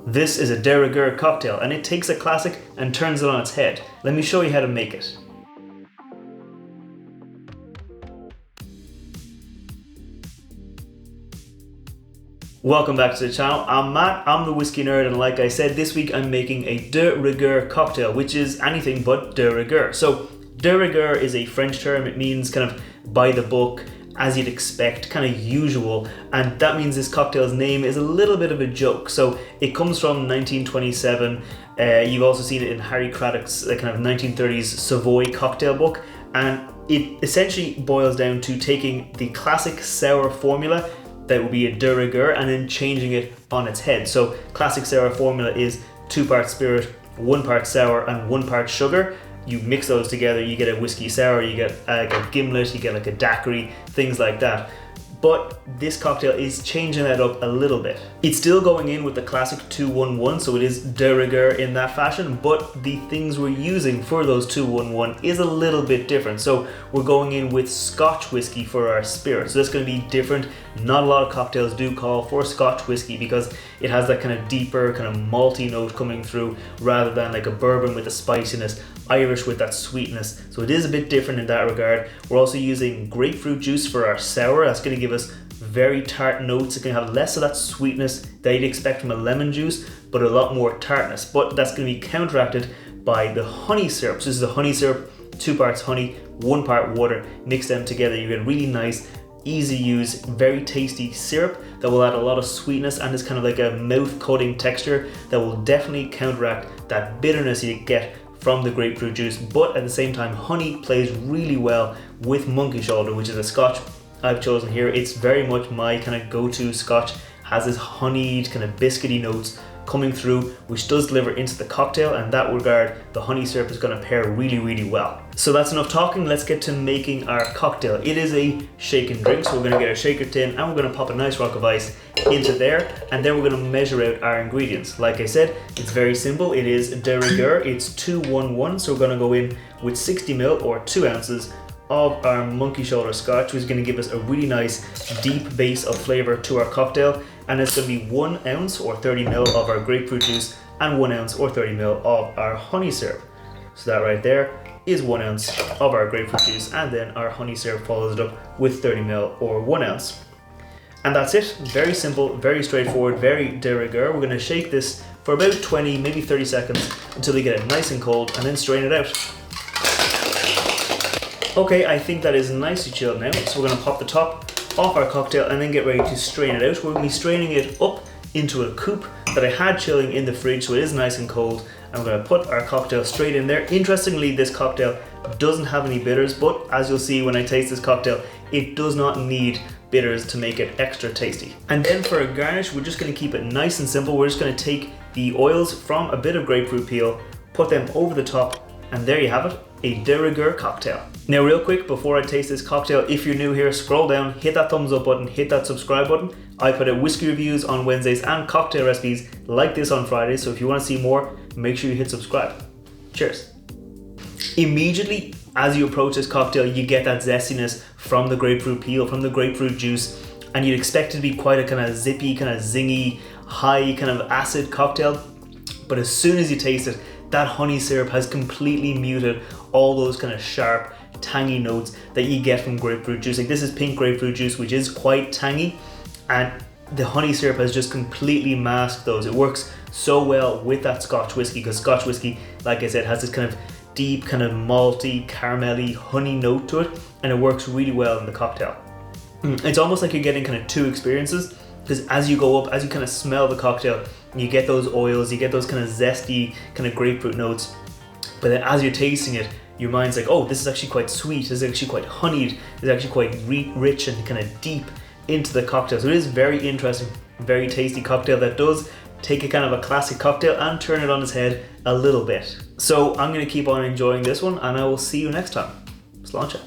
This is a de Rigueur cocktail, and it takes a classic and turns it on its head. Let me show you how to make it. Welcome back to the channel. I'm Matt, I'm the whiskey nerd, and like I said, this week I'm making a de Rigueur cocktail, which is anything but de Rigueur. So de Rigueur is a French term. It means kind of by the book, as you'd expect, kind of usual, and that means this cocktail's name is a little bit of a joke. So it comes from 1927. You've also seen it in Harry Craddock's kind of 1930s Savoy cocktail book, and it essentially boils down to taking the classic sour formula that would be a de Rigueur and then changing it on its head. So classic sour formula is 2 parts spirit, 1 part sour, and 1 part sugar. You mix those together, you get a whiskey sour, you get like a gimlet, you get like a daiquiri, things like that. But this cocktail is changing that up a little bit. It's still going in with the classic 2-1-1, so it is de Rigueur in that fashion, but the things we're using for those 2-1-1 is a little bit different. So we're going in with Scotch whiskey for our spirit. So that's going to be different. Not a lot of cocktails do call for Scotch whiskey because it has that kind of deeper, kind of malty note coming through rather than like a bourbon with the spiciness, Irish with that sweetness. So it is a bit different in that regard. We're also using grapefruit juice for our sour. That's going to give us very tart notes. It's going to have less of that sweetness that you'd expect from a lemon juice, but a lot more tartness. But that's going to be counteracted by the honey syrup. So this is a honey syrup, 2 parts honey, 1 part water. Mix them together, you get really nice, easy use, very tasty syrup that will add a lot of sweetness and is kind of like a mouth-coating texture that will definitely counteract that bitterness you get from the grapefruit juice. But at the same time, honey plays really well with monkey shoulder, which is a Scotch I've chosen here. It's very much my kind of go-to Scotch. Has this honeyed kind of biscuity notes coming through, which does deliver into the cocktail, and in that regard the honey syrup is going to pair really well. So that's enough talking, let's get to making our cocktail. It is a shake and drink, so we're going to get a shaker tin and we're going to pop a nice rock of ice into there, and then we're going to measure out our ingredients. Like I said, it's very simple. It is de Rigueur, it's 2-1-1, so we're going to go in with 60ml or 2 ounces of our monkey shoulder Scotch, which is going to give us a really nice deep base of flavour to our cocktail. And it's going to be 1 ounce or 30ml of our grapefruit juice and 1 ounce or 30ml of our honey syrup. So that right there is 1 ounce of our grapefruit juice, and then our honey syrup follows it up with 30ml or 1 ounce. And that's it. Very simple, very straightforward, very de Rigueur. We're going to shake this for about 20, maybe 30 seconds until we get it nice and cold, and then strain it out. Okay, I think that is nicely chilled now, so we're going to pop the top off our cocktail and then get ready to strain it out. We're going to be straining it up into a coupe that I had chilling in the fridge, so it is nice and cold, and we're going to put our cocktail straight in there. Interestingly, this cocktail doesn't have any bitters, but as you'll see when I taste this cocktail, it does not need bitters to make it extra tasty. And then for a garnish, we're just going to keep it nice and simple. We're just going to take the oils from a bit of grapefruit peel, put them over the top, and there you have it, a de Rigueur cocktail. Now real quick, before I taste this cocktail, if you're new here, scroll down, hit that thumbs up button, hit that subscribe button. I put out whiskey reviews on Wednesdays and cocktail recipes like this on Fridays, so if you want to see more, make sure you hit subscribe. Cheers. Immediately as you approach this cocktail, you get that zestiness from the grapefruit peel, from the grapefruit juice, and you'd expect it to be quite a kind of zippy, kind of zingy, high kind of acid cocktail. But as soon as you taste it, that honey syrup has completely muted all those kind of sharp, tangy notes that you get from grapefruit juice. Like, this is pink grapefruit juice, which is quite tangy, and the honey syrup has just completely masked those. It works so well with that Scotch whiskey, because Scotch whiskey, like I said, has this kind of deep, kind of malty, caramelly, honey note to it, and it works really well in the cocktail. It's almost like you're getting kind of 2 experiences, because as you go up, as you kind of smell the cocktail, you get those oils, you get those kind of zesty, kind of grapefruit notes, but then as you're tasting it, your mind's like, oh, this is actually quite sweet, this is actually quite honeyed, this is actually quite rich and kind of deep into the cocktail. So it is very interesting, very tasty cocktail that does take a kind of a classic cocktail and turn it on its head a little bit. So I'm going to keep on enjoying this one, and I will see you next time. Sláinte.